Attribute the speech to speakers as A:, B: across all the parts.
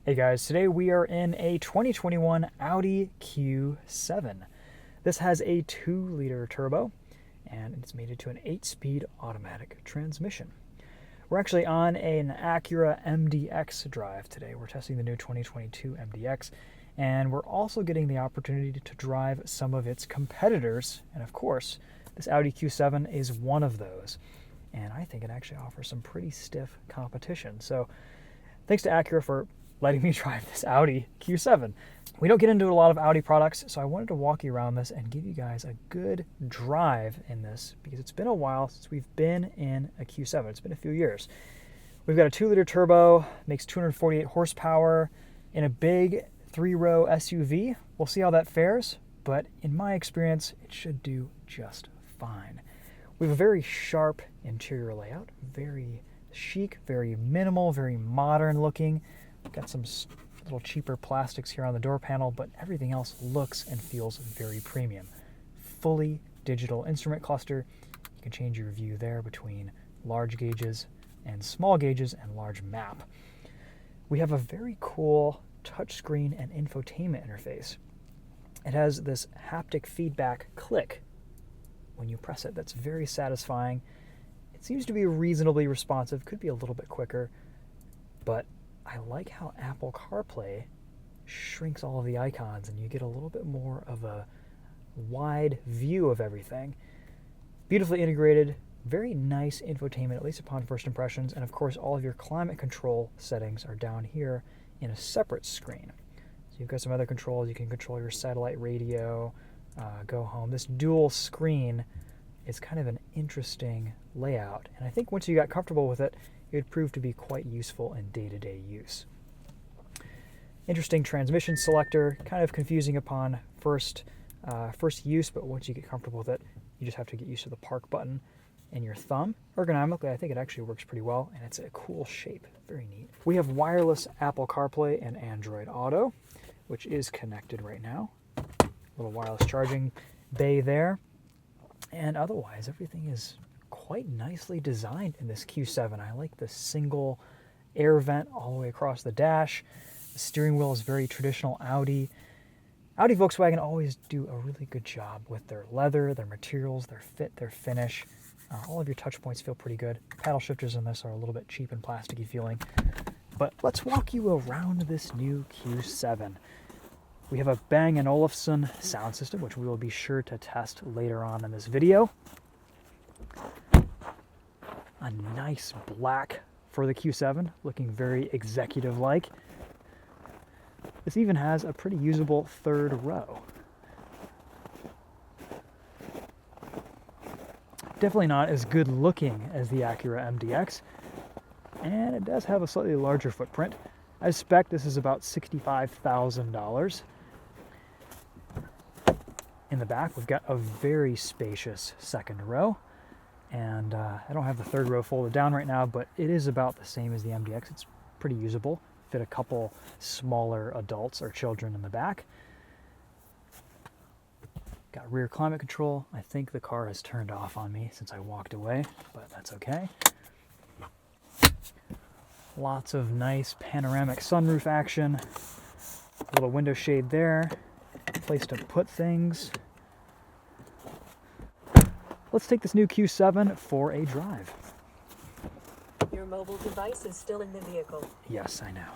A: Hey guys, today we are in a 2021 Audi Q7. This has a 2-liter turbo and it's mated to an 8-speed automatic transmission. We're actually on an Acura MDX drive today. We're testing the new 2022 MDX, and we're also getting the opportunity to drive some of its competitors, and of course, this Audi Q7 is one of those. And I think it actually offers some pretty stiff competition. So thanks to Acura for letting me drive this Audi Q7. We don't get into a lot of Audi products, so I wanted to walk you around this and give you guys a good drive in this because it's been a while since we've been in a Q7. It's been a few years. We've got a 2-liter turbo, makes 248 horsepower in a big 3-row SUV. We'll see how that fares, but in my experience, it should do just fine. We have a very sharp interior layout, very chic, very minimal, very modern looking. Got some little cheaper plastics here on the door panel, but everything else looks and feels very premium. Fully digital instrument cluster. You can change your view there between large gauges and small gauges and large map. We have a very cool touchscreen and infotainment interface. It has this haptic feedback click when you press it. That's very satisfying. It seems to be reasonably responsive, could be a little bit quicker, but I like how Apple CarPlay shrinks all of the icons and you get a little bit more of a wide view of everything. Beautifully integrated, very nice infotainment, at least upon first impressions. And of course, all of your climate control settings are down here in a separate screen. So you've got some other controls. You can control your satellite radio, go home. This dual screen is kind of an interesting layout. And I think once you got comfortable with it, it would prove to be quite useful in day-to-day use. Interesting transmission selector, kind of confusing upon first use, but once you get comfortable with it, you just have to get used to the park button and your thumb. Ergonomically, I think it actually works pretty well, and it's a cool shape. Very neat. We have wireless Apple CarPlay and Android Auto, which is connected right now. Little wireless charging bay there. And otherwise, everything is quite nicely designed in this Q7. I like the single air vent all the way across the dash. The steering wheel is very traditional Audi. Audi Volkswagen always do a really good job with their leather, their materials, their fit, their finish. All of your touch points feel pretty good. Paddle shifters in this are a little bit cheap and plasticky feeling. But let's walk you around this new Q7. We have a Bang & Olufsen sound system, which we will be sure to test later on in this video. A nice black for the Q7, looking very executive-like. This even has a pretty usable 3rd row. Definitely not as good looking as the Acura MDX, and it does have a slightly larger footprint. As spec, this is about $65,000. In the back, we've got a very spacious 2nd row. And I don't have the 3rd row folded down right now, but it is about the same as the MDX. It's pretty usable. Fit a couple smaller adults or children in the back. Got rear climate control. I think the car has turned off on me since I walked away, but that's okay. Lots of nice panoramic sunroof action. A little window shade there. Place to put things. Let's take this new Q7 for a drive.
B: Your mobile device is still in the vehicle.
A: Yes, I know.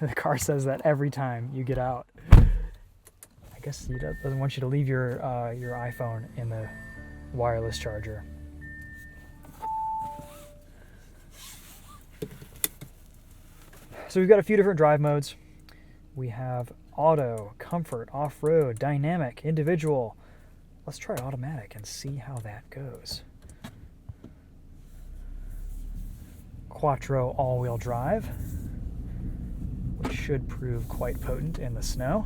A: The car says that every time you get out. I guess it doesn't want you to leave your iPhone in the wireless charger. So we've got a few different drive modes. We have auto, comfort, off-road, dynamic, individual. Let's try automatic and see how that goes. Quattro all-wheel drive, which should prove quite potent in the snow.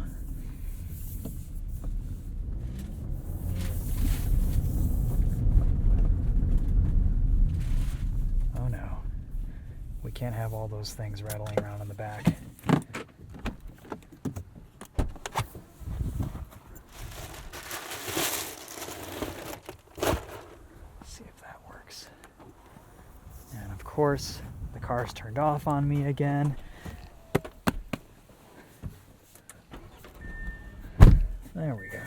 A: Oh no, we can't have all those things rattling around in the back. Course, the car's turned off on me again. There we go.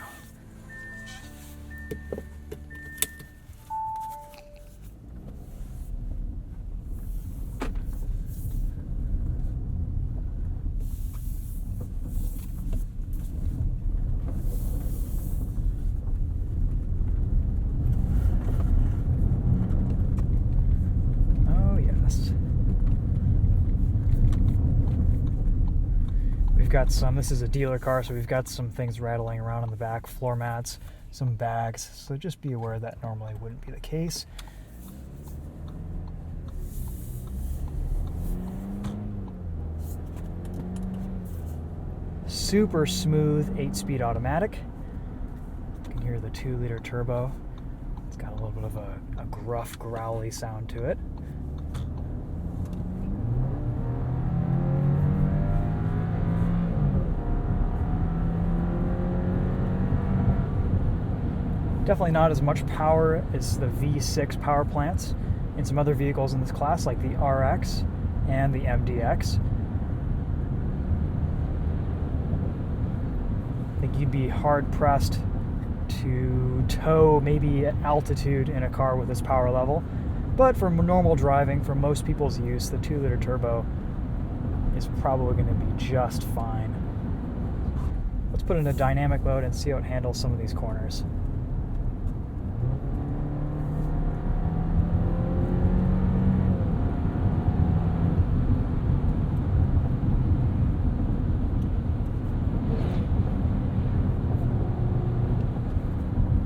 A: We've got some, this is a dealer car, so we've got some things rattling around in the back, floor mats, some bags, so just be aware that normally wouldn't be the case. Super smooth 8-speed automatic. You can hear the 2-liter turbo. It's got a little bit of a gruff, growly sound to it. Definitely not as much power as the V6 power plants in some other vehicles in this class, like the RX and the MDX. I think you'd be hard-pressed to tow maybe at altitude in a car with this power level. But for normal driving, for most people's use, the 2-liter turbo is probably going to be just fine. Let's put in a dynamic mode and see how it handles some of these corners.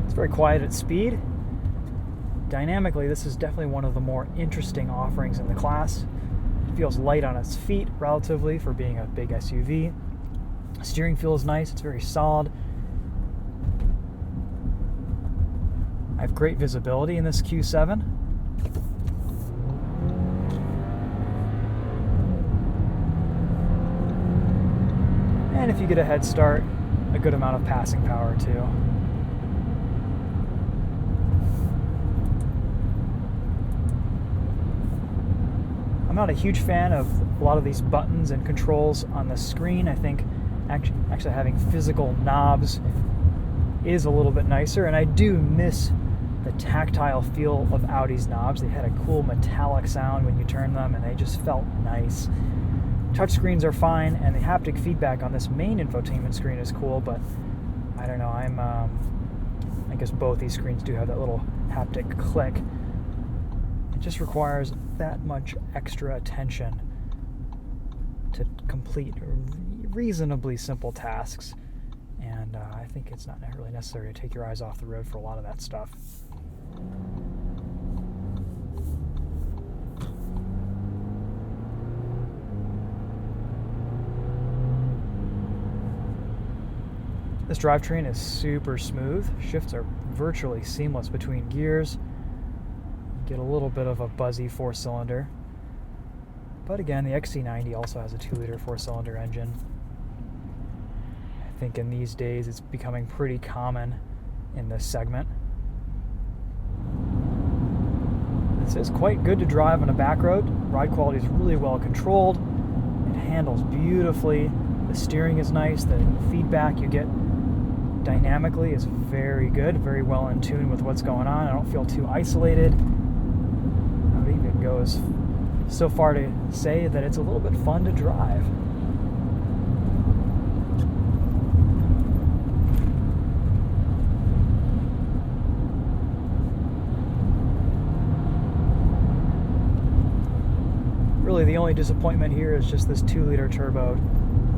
A: It's very quiet at speed. Dynamically, this is definitely one of the more interesting offerings in the class. It feels light on its feet relatively for being a big SUV. Steering feels nice, it's very solid. I have great visibility in this Q7. And if you get a head start, a good amount of passing power too. I'm not a huge fan of a lot of these buttons and controls on the screen. I think actually having physical knobs is a little bit nicer, and I do miss the tactile feel of Audi's knobs. They had a cool metallic sound when you turn them, and they just felt nice. Touchscreens are fine, and the haptic feedback on this main infotainment screen is cool, but I don't know, I guess both these screens do have that little haptic click. It just requires that much extra attention to complete reasonably simple tasks, and I think it's not really necessary to take your eyes off the road for a lot of that stuff. This drivetrain is super smooth. Shifts are virtually seamless between gears. You get a little bit of a buzzy 4-cylinder. But again, the XC90 also has a 2-liter 4-cylinder engine. I think in these days it's becoming pretty common in this segment. This is quite good to drive on a back road. Ride quality is really well controlled. It handles beautifully. The steering is nice. The feedback you get dynamically is very good, very well in tune with what's going on. I don't feel too isolated. I would even go as so far to say that it's a little bit fun to drive. Really, the only disappointment here is just this 2-liter turbo.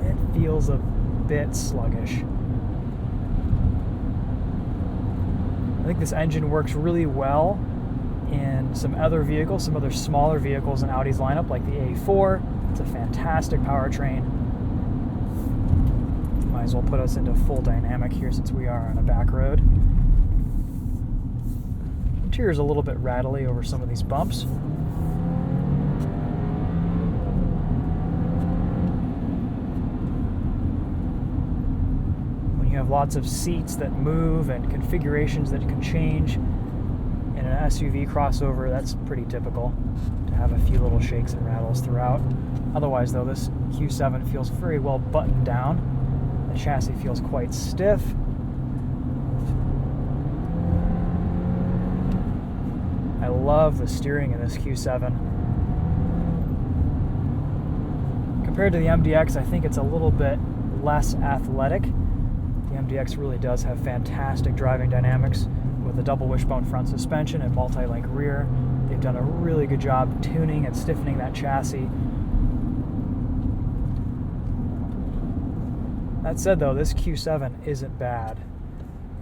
A: It feels a bit sluggish. I think this engine works really well in some other vehicles, some other smaller vehicles in Audi's lineup, like the A4. It's a fantastic powertrain. Might as well put us into full dynamic here since we are on a back road. Interior is a little bit rattly over some of these bumps. You have lots of seats that move and configurations that you can change in and an SUV crossover, that's pretty typical to have a few little shakes and rattles throughout. Otherwise, though, this Q7 feels very well buttoned down. The chassis feels quite stiff. I love the steering in this Q7. Compared to the MDX, I think it's a little bit less athletic. The MDX really does have fantastic driving dynamics with a double wishbone front suspension and multi-link rear. They've done a really good job tuning and stiffening that chassis. That said, though, this Q7 isn't bad,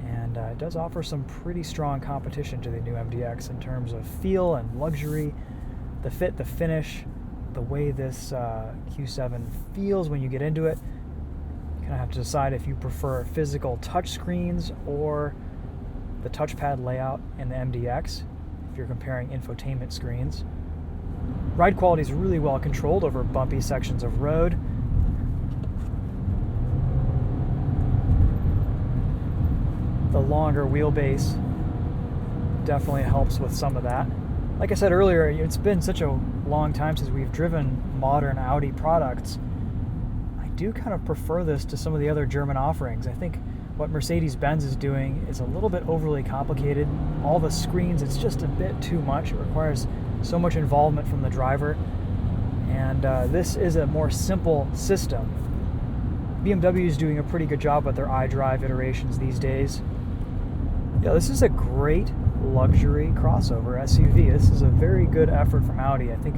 A: and it does offer some pretty strong competition to the new MDX in terms of feel and luxury, the fit, the finish, the way this Q7 feels when you get into it. You kind of have to decide if you prefer physical touchscreens or the touchpad layout in the MDX if you're comparing infotainment screens. Ride quality is really well controlled over bumpy sections of road. The longer wheelbase definitely helps with some of that. Like I said earlier, it's been such a long time since we've driven modern Audi products. I do kind of prefer this to some of the other German offerings. I think what Mercedes-Benz is doing is a little bit overly complicated. All the screens, it's just a bit too much. It requires so much involvement from the driver. And this is a more simple system. BMW is doing a pretty good job with their iDrive iterations these days. Yeah, this is a great luxury crossover SUV. This is a very good effort from Audi. I think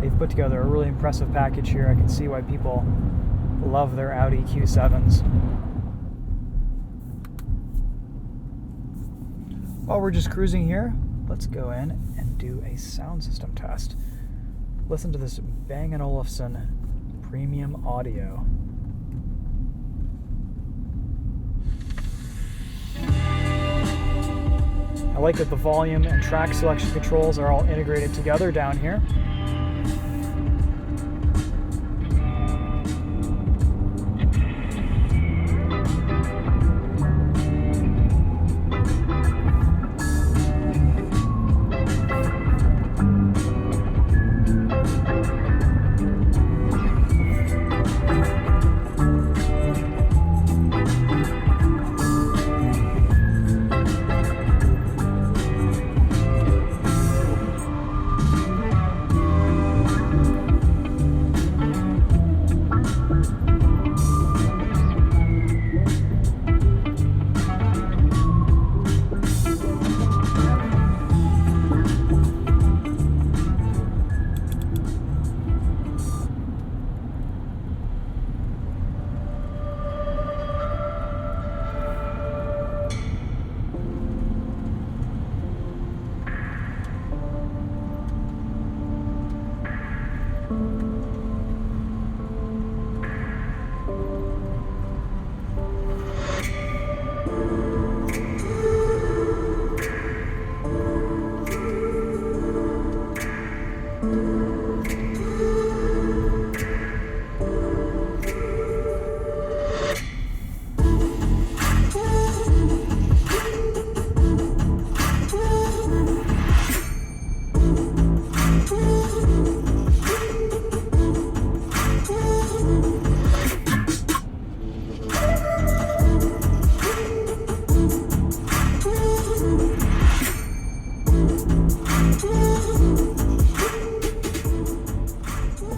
A: they've put together a really impressive package here. I can see why people love their Audi Q7s. While we're just cruising here, let's go in and do a sound system test. Listen to this Bang & Olufsen premium audio. I like that the volume and track selection controls are all integrated together down here.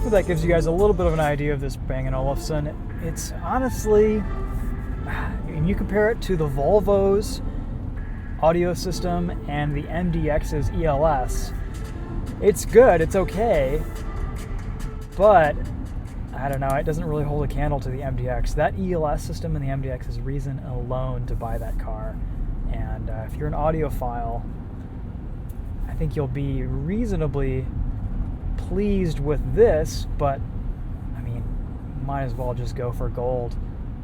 A: That gives you guys a little bit of an idea of this Bang & Olufsen. It's honestly, when you compare it to the Volvo's audio system and the MDX's ELS, it's good, it's okay, but I don't know, it doesn't really hold a candle to the MDX. That ELS system in the MDX is reason alone to buy that car, and if you're an audiophile, I think you'll be reasonably pleased with this, but I mean, might as well just go for gold.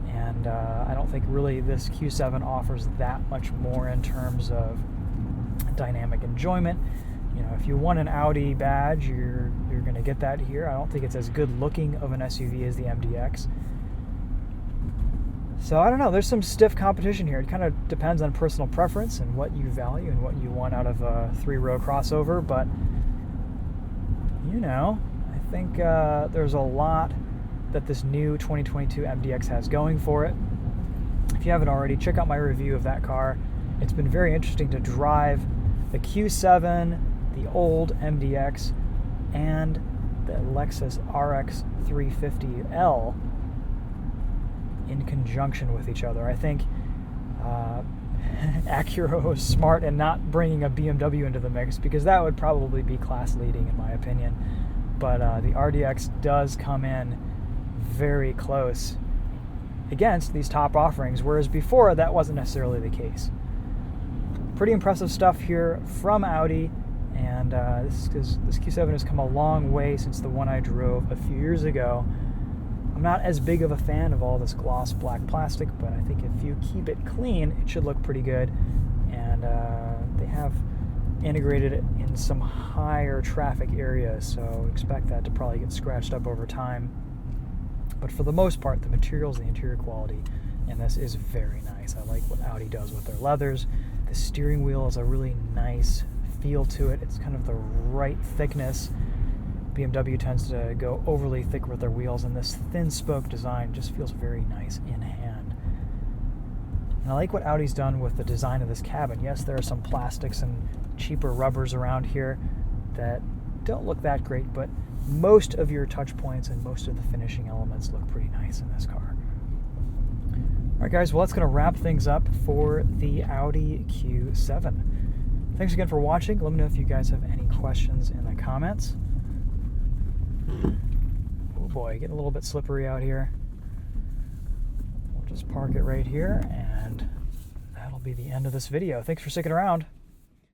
A: And I don't think really this Q7 offers that much more in terms of dynamic enjoyment. You know, if you want an Audi badge, you're going to get that here. I don't think it's as good looking of an SUV as the MDX. So I don't know, there's some stiff competition here. It kind of depends on personal preference and what you value and what you want out of a 3-row crossover, but you know, I think there's a lot that this new 2022 MDX has going for it. If you haven't already, check out my review of that car. It's been very interesting to drive the Q7, the old MDX, and the Lexus RX 350L in conjunction with each other. I think Acura was smart in not bringing a BMW into the mix, because that would probably be class leading in my opinion. But the RDX does come in very close against these top offerings, whereas before that wasn't necessarily the case. Pretty impressive stuff here from Audi, and this Q7 has come a long way since the one I drove a few years ago. I'm not as big of a fan of all this gloss black plastic, but I think if you keep it clean, it should look pretty good. And they have integrated it in some higher traffic areas, so expect that to probably get scratched up over time. But for the most part, the materials, the interior quality in this is very nice. I like what Audi does with their leathers. The steering wheel has a really nice feel to it. It's kind of the right thickness. BMW tends to go overly thick with their wheels, and this thin spoke design just feels very nice in hand. And I like what Audi's done with the design of this cabin. Yes, there are some plastics and cheaper rubbers around here that don't look that great, but most of your touch points and most of the finishing elements look pretty nice in this car. All right, guys, well, that's going to wrap things up for the Audi Q7. Thanks again for watching. Let me know if you guys have any questions in the comments. Oh boy, getting a little bit slippery out here. We'll just park it right here, and that'll be the end of this video. Thanks for sticking around.